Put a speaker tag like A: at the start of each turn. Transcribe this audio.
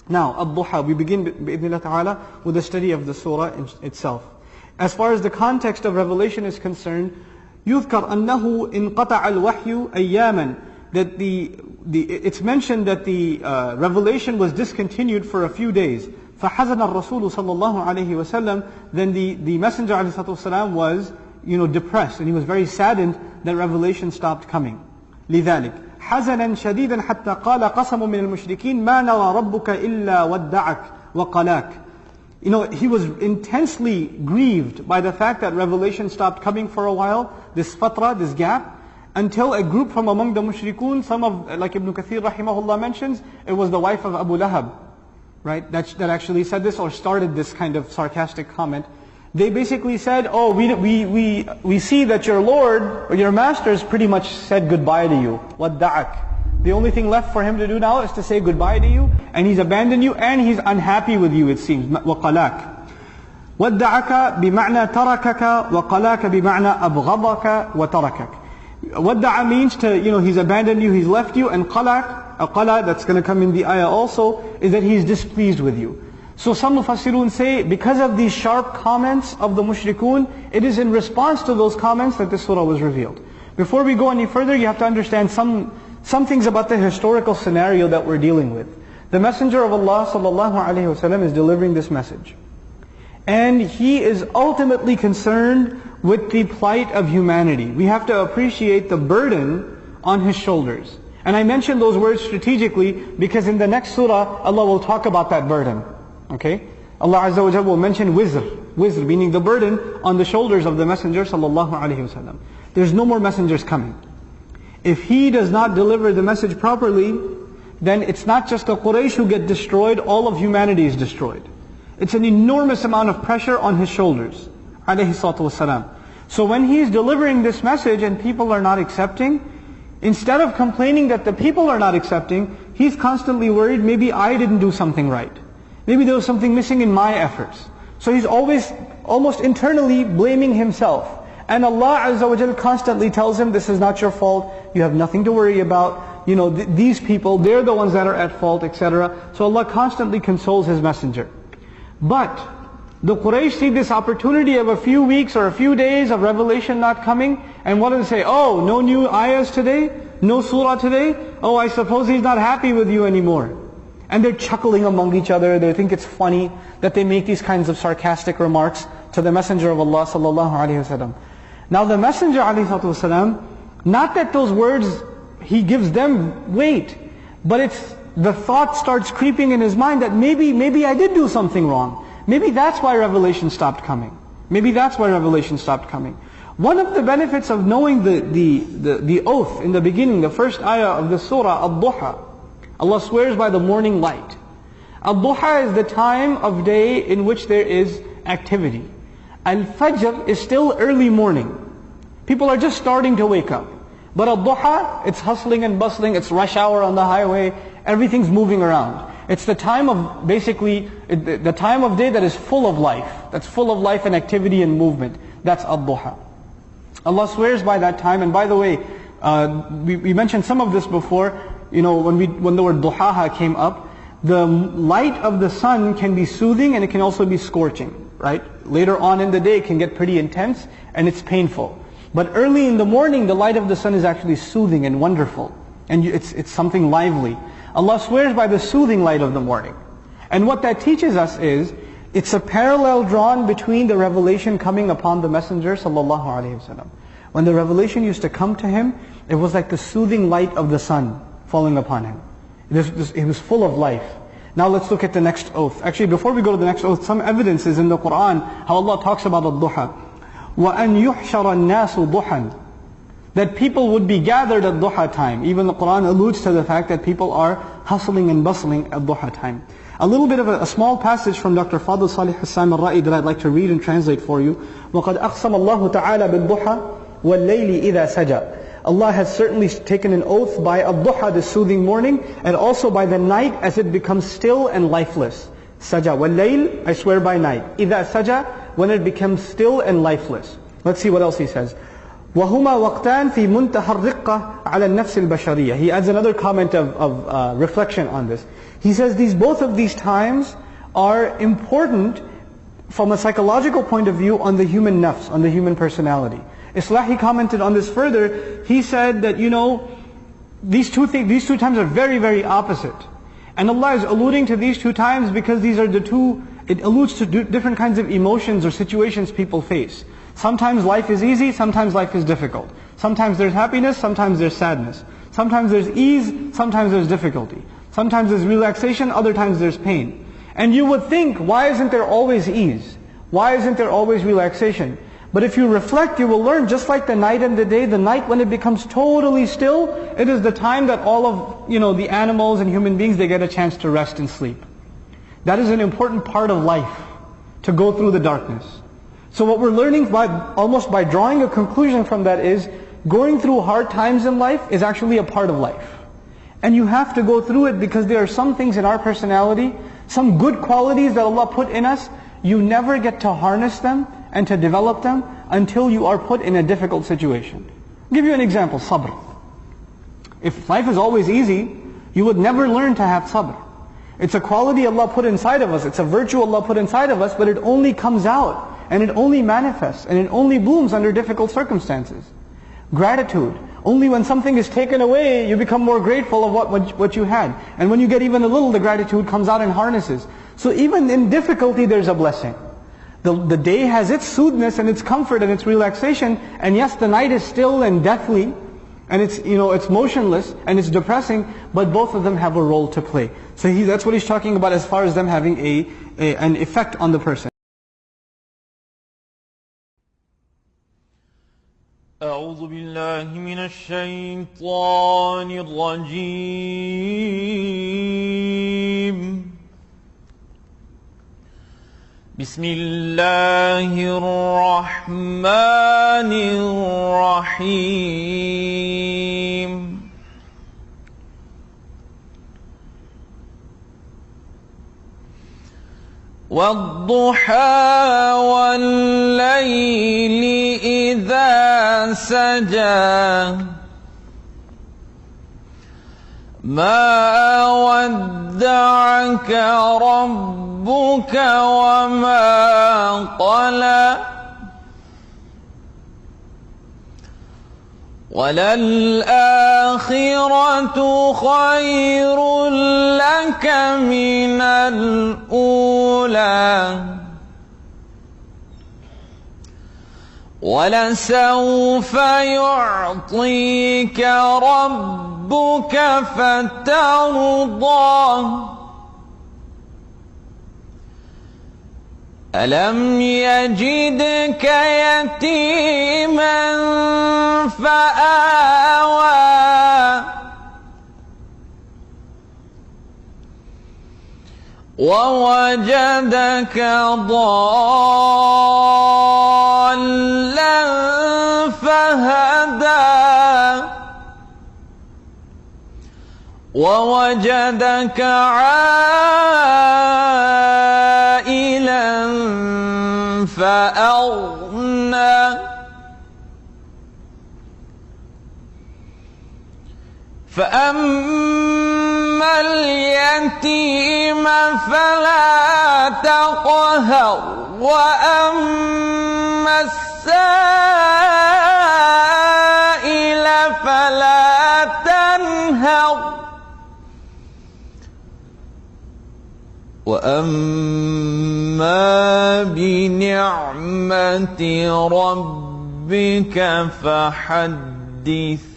A: Now, Ad-Duha, we begin bi'idhnillah ta'ala with the study of the surah itself. As far as the context of revelation is concerned, يُذْكَرْ أَنَّهُ انْقَطَعَ الْوَحْيُ أَيَّامًا, that it's mentioned that the revelation was discontinued for a few days. فَحَزَنَ الرَّسُولُ صَلَّى اللَّهُ عَلَيْهِ وَسَلَّمَ, then the Messenger ﷺ was depressed, and he was very saddened that revelation stopped coming. لذلك حزنا شديدا حتى قال قسم من المشركين ما نرى ربك إلا ودعك وقلاك. He was intensely grieved by the fact that revelation stopped coming for a while, this fatra, this gap, until a group from among the mushrikun, some of, like Ibn Kathir rahimahullah mentions, it was the wife of Abu Lahab, right, that actually said this or started this kind of sarcastic comment. They basically said, oh, we see that your Lord, or your Master's pretty much said goodbye to you. وَدَّعَكَ. The only thing left for him to do now is to say goodbye to you, and he's abandoned you, and he's unhappy with you, it seems. وَقَلَاكَ. وَدَّعَكَ بِمَعْنَى تَرَكَكَ وَقَلَاكَ بِمَعْنَى أَبْغَضَكَ وَتَرَكَكَ. Wadda'a means to, he's abandoned you, he's left you, and qala, that's going to come in the ayah also, is that he's displeased with you. So some mufassirun say, because of these sharp comments of the mushrikun, it is in response to those comments that this surah was revealed. Before we go any further, you have to understand some things about the historical scenario that we're dealing with. The Messenger of Allah sallallahu alaihi wasallam is delivering this message. And he is ultimately concerned with the plight of humanity. We have to appreciate the burden on his shoulders. And I mention those words strategically because in the next surah, Allah will talk about that burden. Okay? Allah Azza wa Jalla will mention wizr, meaning the burden on the shoulders of the Messenger sallallahu alaihi wasallam. There's no more messengers coming. If he does not deliver the message properly, then it's not just the Quraysh who get destroyed, all of humanity is destroyed. It's an enormous amount of pressure on his shoulders, alayhi salatu wasalam. So when he's delivering this message and people are not accepting, instead of complaining that the people are not accepting, he's constantly worried, maybe I didn't do something right. Maybe there was something missing in my efforts. So he's always, almost internally blaming himself. And Allah Azza wa Jalla constantly tells him, this is not your fault, you have nothing to worry about. These people, they're the ones that are at fault, etc. So Allah constantly consoles His Messenger. But the Quraysh see this opportunity of a few weeks or a few days of revelation not coming, and what do they say? Oh, no new ayahs today? No surah today? Oh, I suppose he's not happy with you anymore. And they're chuckling among each other. They think it's funny that they make these kinds of sarcastic remarks to the Messenger of Allah sallallahu alaihi wasallam. Now the Messenger alayhi salatu wasallam, not that those words, he gives them weight, but it's the thought starts creeping in his mind that maybe I did do something wrong. Maybe that's why revelation stopped coming. Maybe that's why revelation stopped coming. One of the benefits of knowing the oath in the beginning, the first ayah of the surah, Ad-Duha, Allah swears by the morning light. Ad-Duha is the time of day in which there is activity. Al-Fajr is still early morning. People are just starting to wake up. But Ad-Duha, it's hustling and bustling, it's rush hour on the highway, everything's moving around. It's the time of, basically, the time of day that is full of life. That's full of life and activity and movement. That's Ad-Duha. Allah swears by that time, and by the way, we mentioned some of this before, when the word Duhaha came up, the light of the sun can be soothing and it can also be scorching, right? Later on in the day it can get pretty intense and it's painful. But early in the morning the light of the sun is actually soothing and wonderful. And it's something lively. Allah swears by the soothing light of the morning. And what that teaches us is, it's a parallel drawn between the revelation coming upon the Messenger sallallahu alaihi wasallam. When the revelation used to come to him, it was like the soothing light of the sun falling upon him. It was full of life. Now let's look at the next oath. Actually, before we go to the next oath, some evidences in the Quran, how Allah talks about Ad-Duha. وَأَنْ يُحْشَرَ النَّاسُ ضُحًا, that people would be gathered at Duha time. Even the Quran alludes to the fact that people are hustling and bustling at Duha time. A little bit of a small passage from Dr. Fadl Salih Hassan al-Ra'i that I'd like to read and translate for you. وَقَدْ أَقْسَمَ اللَّهُ تَعَالَى بِالضُّحَى وَاللَّيْلِ إِذَا سَجَى. Allah has certainly taken an oath by Ad-Duha, the soothing morning, and also by the night as it becomes still and lifeless. Saja, wal-layl, I swear by night. إِذَا saja, when it becomes still and lifeless. Let's see what else he says. وهما وقتان في منتهى الرقة على النفس البشرية. He adds another comment of reflection on this. He says both of these times are important from a psychological point of view on the human nafs, on the human personality. Islahi commented on this further. He said that, these two times are very, very opposite. And Allah is alluding to these two times because these are it alludes to different kinds of emotions or situations people face. Sometimes life is easy, sometimes life is difficult. Sometimes there's happiness, sometimes there's sadness. Sometimes there's ease, sometimes there's difficulty. Sometimes there's relaxation, other times there's pain. And you would think, why isn't there always ease? Why isn't there always relaxation? But if you reflect, you will learn, just like the night and the day, the night when it becomes totally still, it is the time that all of the animals and human beings, they get a chance to rest and sleep. That is an important part of life, to go through the darkness. So what we're learning almost by drawing a conclusion from that is, going through hard times in life is actually a part of life. And you have to go through it because there are some things in our personality, some good qualities that Allah put in us, you never get to harness them and to develop them until you are put in a difficult situation. I'll give you an example, sabr. If life is always easy, you would never learn to have sabr. It's a quality Allah put inside of us, it's a virtue Allah put inside of us, but it only comes out, and it only manifests, and it only blooms under difficult circumstances. Gratitude. Only when something is taken away, you become more grateful of what you had. And when you get even a little, the gratitude comes out and harnesses. So even in difficulty, there's a blessing. The day has its soothness and its comfort and its relaxation, and yes, the night is still and deathly, and it's motionless and it's depressing, but both of them have a role to play. So that's what he's talking about as far as them having an effect on the person.
B: أعوذ بالله من الشيطان الرجيم. بسم الله الرحمن الرحيم. والضحى والليل إذا سجى ما ودعك ربك وما قلى وللآخرة خير لك من الأولى ولسوف يعطيك ربك فترضى ألم يجدك يتيما فآوى ووجدك ضالا فهدى ووجدك عائلا فأغنى فأما اليتيم فلا تقهر وأما السائل فلا تنهر وأما بنعمة ربك فحدث